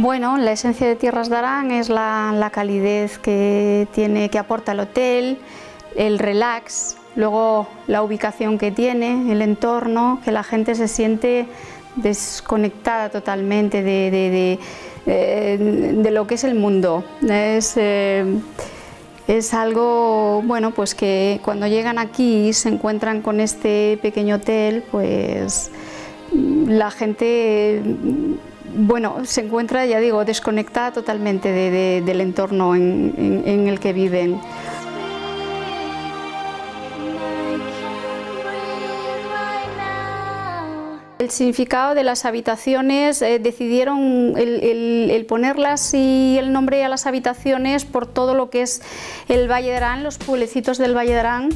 Bueno, la esencia de Tierras de Arán es la calidez que aporta el hotel, el relax, luego la ubicación que tiene, el entorno, que la gente se siente desconectada totalmente de lo que es el mundo. Es algo, bueno, pues que cuando llegan aquí y se encuentran con este pequeño hotel, pues la gente, bueno, se encuentra, ya digo, desconectada totalmente del entorno en el que viven. El significado de las habitaciones, decidieron el ponerlas y el nombre a las habitaciones por todo lo que es el Valle de Arán, los pueblecitos del Valle de Arán,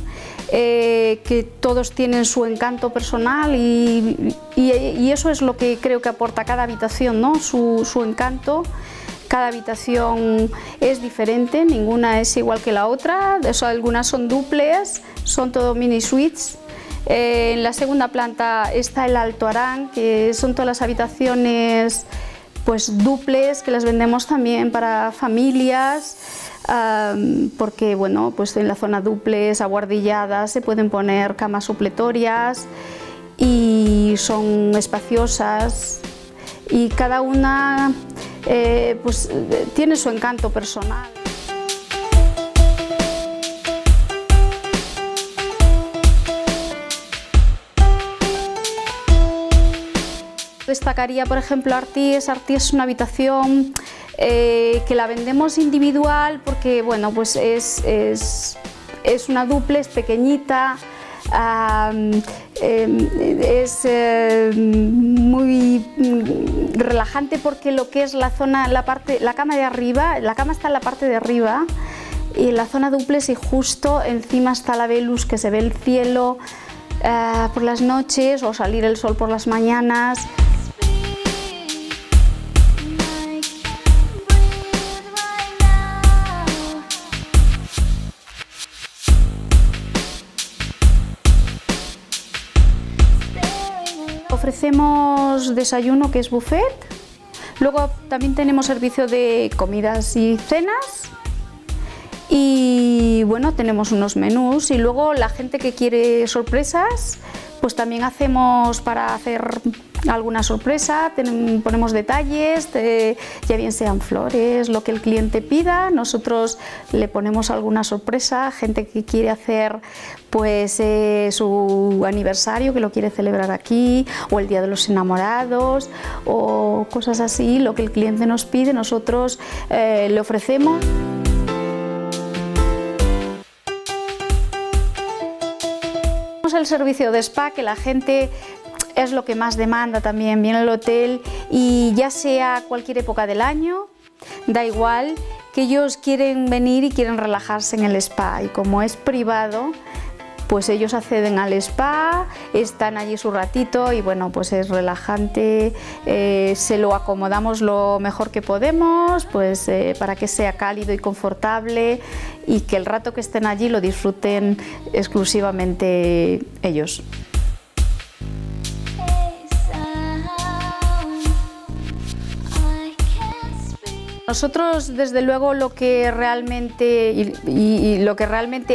que todos tienen su encanto personal y eso es lo que creo que aporta cada habitación, ¿no? Su encanto. Cada habitación es diferente, ninguna es igual que la otra, algunas son duples, son todo mini suites. En la segunda planta está el Alto Arán, que son todas las habitaciones pues duples, que las vendemos también para familias, porque bueno, pues en la zona duples, abuhardilladas, se pueden poner camas supletorias y son espaciosas y cada una pues tiene su encanto personal. Destacaría, por ejemplo, Artís. Artís es una habitación que la vendemos individual porque, bueno, pues es una duplex pequeñita, es muy relajante porque lo que es la zona, la cama de arriba, la cama está en la parte de arriba y en la zona duplex y justo encima está la Velux, que se ve el cielo por las noches o salir el sol por las mañanas. Ofrecemos desayuno, que es buffet, luego también tenemos servicio de comidas y cenas y bueno, tenemos unos menús y luego la gente que quiere sorpresas, pues también hacemos para hacer alguna sorpresa, ponemos detalles, ya bien sean flores, lo que el cliente pida, nosotros le ponemos alguna sorpresa, gente que quiere hacer pues su aniversario, que lo quiere celebrar aquí, o el Día de los Enamorados, o cosas así, lo que el cliente nos pide, nosotros le ofrecemos. El servicio de spa, que la gente es lo que más demanda también, viene al hotel y ya sea cualquier época del año, da igual, que ellos quieren venir y quieren relajarse en el spa y como es privado, pues ellos acceden al spa, están allí su ratito y bueno, pues es relajante, se lo acomodamos lo mejor que podemos, pues para que sea cálido y confortable y que el rato que estén allí lo disfruten exclusivamente ellos. Nosotros, desde luego, lo que realmente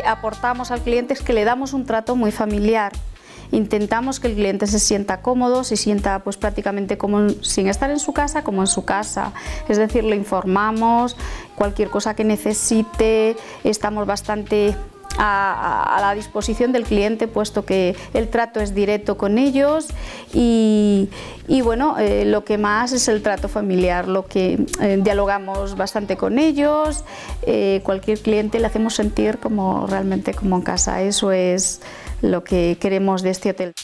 aportamos al cliente es que le damos un trato muy familiar. Intentamos que el cliente se sienta cómodo, se sienta pues prácticamente como sin estar en su casa, como en su casa. Es decir, le informamos, cualquier cosa que necesite, estamos bastante a la disposición del cliente, puesto que el trato es directo con ellos y bueno, lo que más es el trato familiar, lo que dialogamos bastante con ellos, cualquier cliente le hacemos sentir como realmente como en casa. Eso es lo que queremos de este hotel.